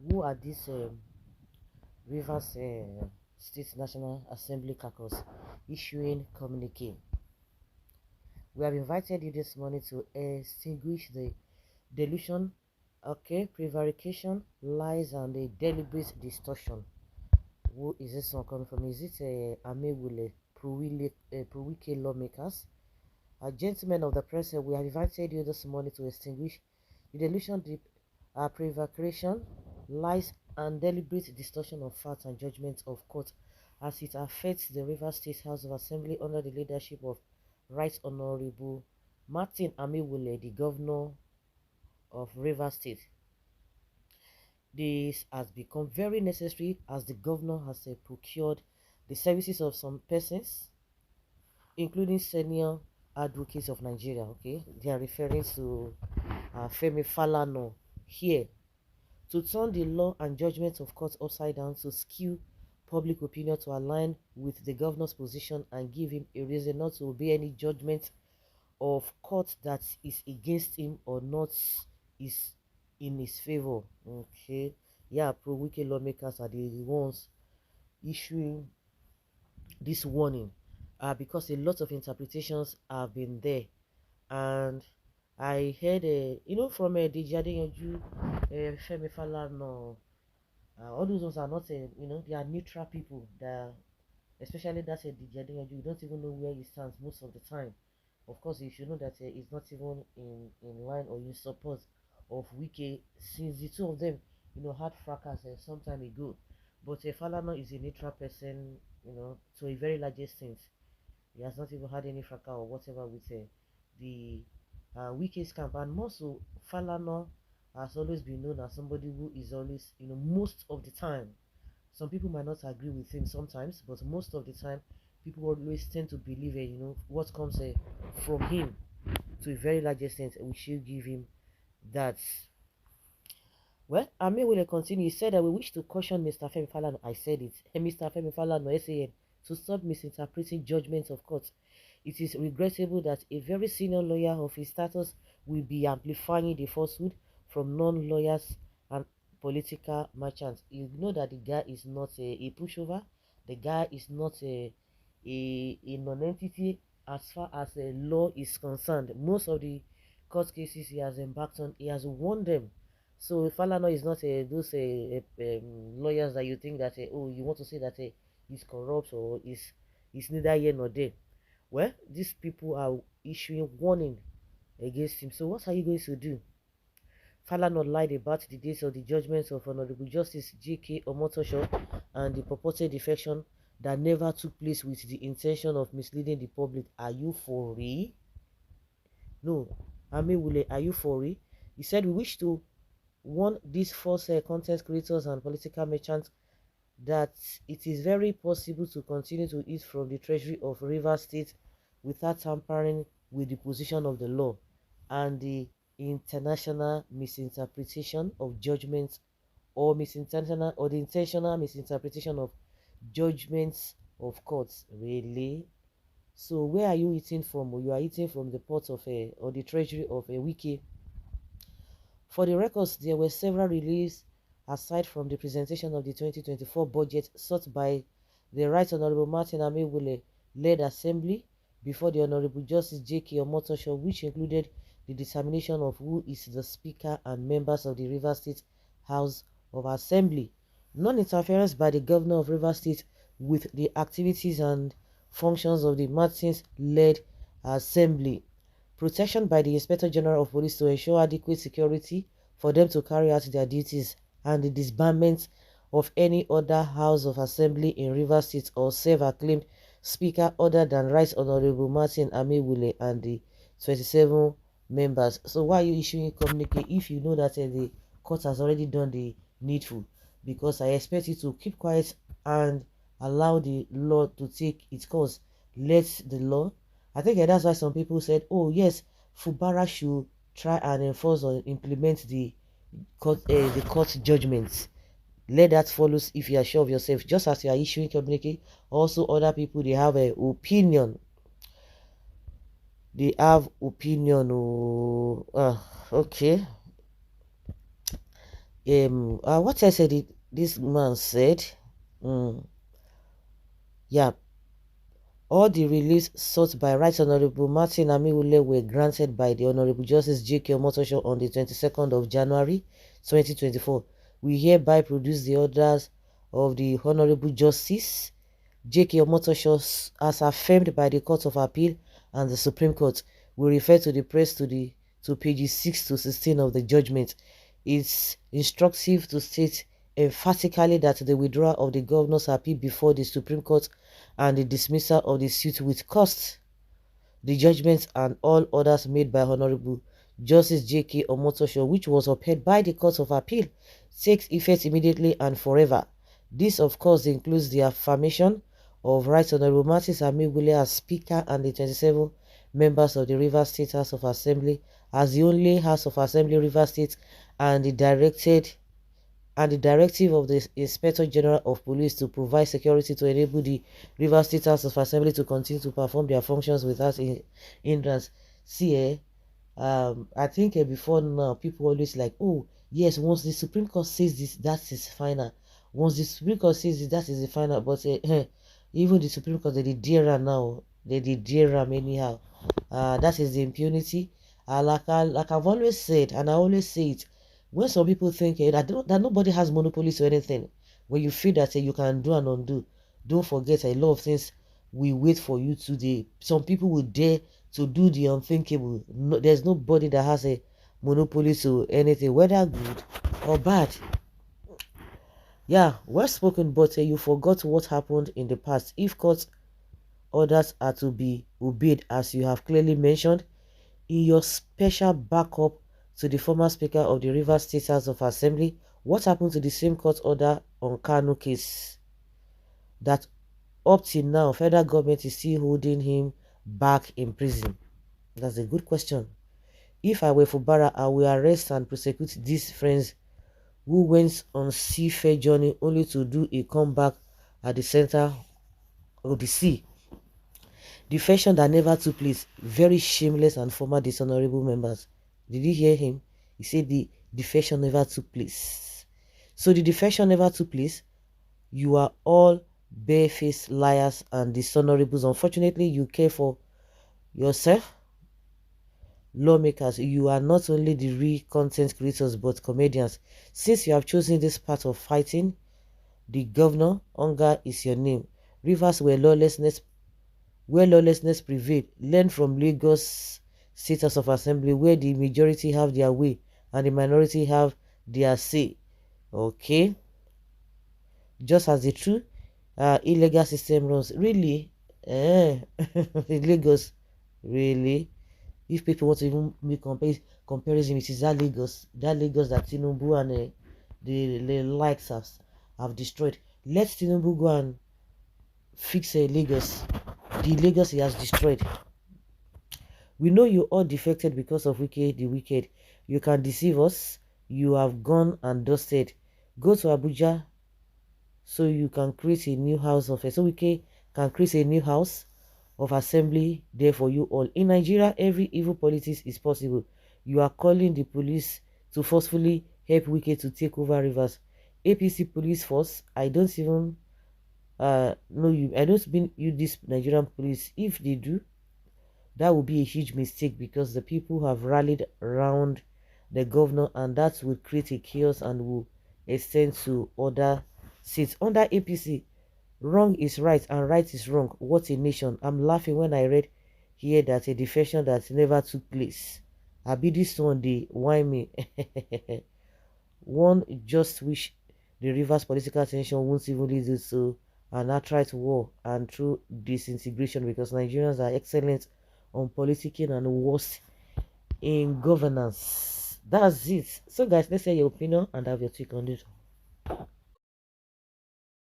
Who are these Rivers State National Assembly caucus issuing communique? We have invited you this morning to extinguish the delusion, okay, prevarication, lies, and the deliberate distortion. Who is this one coming from? Is it Amewule Pruwike lawmakers? Gentlemen of the press, we have invited you this morning to extinguish the delusion, the prevarication, lies, and deliberate distortion of facts and judgments of court as it affects the Rivers State House of Assembly under the leadership of Right Honorable Martin Amewule, the governor of Rivers State. This has become very necessary as the governor has procured the services of some persons, including senior advocates of Nigeria. Okay, they are referring to Femi Falana here, to turn the law and judgments of courts upside down, to skew public opinion to align with the governor's position and give him a reason not to obey any judgment of court that is against him or not is in his favor. Okay, yeah, pro-Wike lawmakers are the ones issuing this warning because a lot of interpretations have been there. And I heard, from Deji Femi Falana, all those ones are not, they are neutral people. Especially that Deji you don't even know where he stands most of the time. Of course, you should know that he's not even in line or in support of Wike since the two of them, had fracas some time ago. But Falana is a neutral person, to a very large extent. He has not even had any fracas or whatever with the Wike's camp. And more so, Falana has always been known as somebody who is always, most of the time, some people might not agree with him sometimes, but most of the time, people always tend to believe, what comes from him to a very large extent. We should give him that. Well, Amir will continue. He said that we wish to caution Mr. Femi Falana. I said it. Mr. Femi Falana, SAN, to stop misinterpreting judgments of court. It is regrettable that a very senior lawyer of his status will be amplifying the falsehood from non-lawyers and political merchants. You know that the guy is not a pushover. The guy is not a non-entity as far as law is concerned. Most of the court cases he has embarked on, he has won them. So Falana is not those lawyers that you think that you want to say that he's corrupt or is neither here nor there. Well, these people are issuing warning against him. So what are you going to do? Falana lied about the dates of the judgments of Honorable Justice J.K. Omotosho and the purported defection that never took place with the intention of misleading the public. Are you for real? No. Amewule, are you for real? He said we wish to warn these false content creators and political merchants that it is very possible to continue to eat from the treasury of Rivers State without tampering with the position of the law and the international misinterpretation of judgments or the intentional misinterpretation of judgments of courts. Really? So where are you eating from? You are eating from the pot of or the treasury of a wiki. For the records, there were several reliefs aside from the presentation of the 2024 budget sought by the Right Honorable Martin Amewule led assembly before the Honorable Justice J.K. Omotosho, which included the determination of who is the Speaker and members of the Rivers State House of Assembly, non-interference by the Governor of Rivers State with the activities and functions of the Martins-led assembly, protection by the Inspector General of Police to ensure adequate security for them to carry out their duties, and the disbandment of any other House of Assembly in Rivers State or self-acclaimed Speaker other than Right Honorable Martin Amewule and the 27 members. So why are you issuing a communique if you know that the court has already done the needful? Because I expect you to keep quiet and allow the law to take its course. Let the law. I think that's why some people said, oh yes, Fubara should try and enforce or implement the court judgments. Let that follow if you are sure of yourself. Just as you are issuing communique, also other people, they have an opinion. They have opinion. Okay. what I said, this man said, yeah, all the reliefs sought by Right Honorable Martin Amiwule were granted by the Honorable Justice J.K. Omotosho on the 22nd of January 2024. We hereby produce the orders of the Honorable Justice J.K. Omotosho as affirmed by the Court of Appeal and the Supreme Court. We refer to the press to pages 6 to 16 of the judgment. It's instructive to state emphatically that the withdrawal of the governor's appeal before the Supreme Court and the dismissal of the suit with cost, the judgments and all orders made by Honorable Justice J.K. Omotosho, which was upheld by the Court of Appeal, takes effect immediately and forever. This, of course, includes the affirmation of Right Honorable Martin Amiwule as Speaker and the 27 members of the Rivers State House of Assembly as the only House of Assembly Rivers State, and the directive of the Inspector General of Police to provide security to enable the Rivers State House of Assembly to continue to perform their functions without hindrance. See, I think before now, people always like, oh, yes, once the Supreme Court says this, that is final. Once the Supreme Court says this, that is the final. But even the Supreme Court, they did dare now. They did dare anyhow. That is the impunity. Like I've always said, and I always say it, when some people think that nobody has monopoly to anything, when you feel that you can do and undo, don't forget a lot of things will wait for you today. Some people will dare to do the unthinkable. No, there's nobody that has a monopoly to anything, whether good or bad. Yeah, well spoken, but you forgot what happened in the past. If court orders are to be obeyed, as you have clearly mentioned, in your special backup to the former Speaker of the Rivers State House of Assembly, what happened to the same court order on Kano case that up till now, federal government is still holding him back in prison? That's a good question. If I were Fubara, I will arrest and prosecute these friends who went on seafair journey only to do a comeback at the center of the sea. Defection that never took place. Very shameless and former dishonorable members. Did you hear him? He said the defection never took place. So the defection never took place. You are all barefaced liars and dishonorables. Unfortunately, you care for yourself. Lawmakers, you are not only the real content creators but comedians. Since you have chosen this path of fighting the governor, hunger is your name. Rivers where lawlessness prevailed. Learn from Lagos State House of Assembly, where the majority have their way and the minority have their say. Okay? Just as the true illegal system runs. Really? In Lagos? Really? If people want to even make comparison, it is that Lagos that Tinubu and the likes have destroyed. Let Tinubu go and fix Lagos. The Lagos he has destroyed. We know you all defected because of Wike the wicked. You can deceive us. You have gone and dusted. Go to Abuja so you can create a new house of so Wike can create a new house of assembly there for you all. In Nigeria, every evil politics is possible. You are calling the police to forcefully help Wike to take over Rivers. APC police force, I don't even know you. I don't mean you this Nigerian police. If they do, that will be a huge mistake because the people have rallied around the governor, and that will create a chaos and will extend to other seats under APC. Wrong is right and right is wrong. What a nation. I'm laughing when I read here that a defection that never took place. I be this one, they whine me. One just wish the Rivers political tension won't even lead to an outright war and true disintegration, because Nigerians are excellent on politicking and worse in governance. That's it. So guys, let's hear your opinion and have your take on this.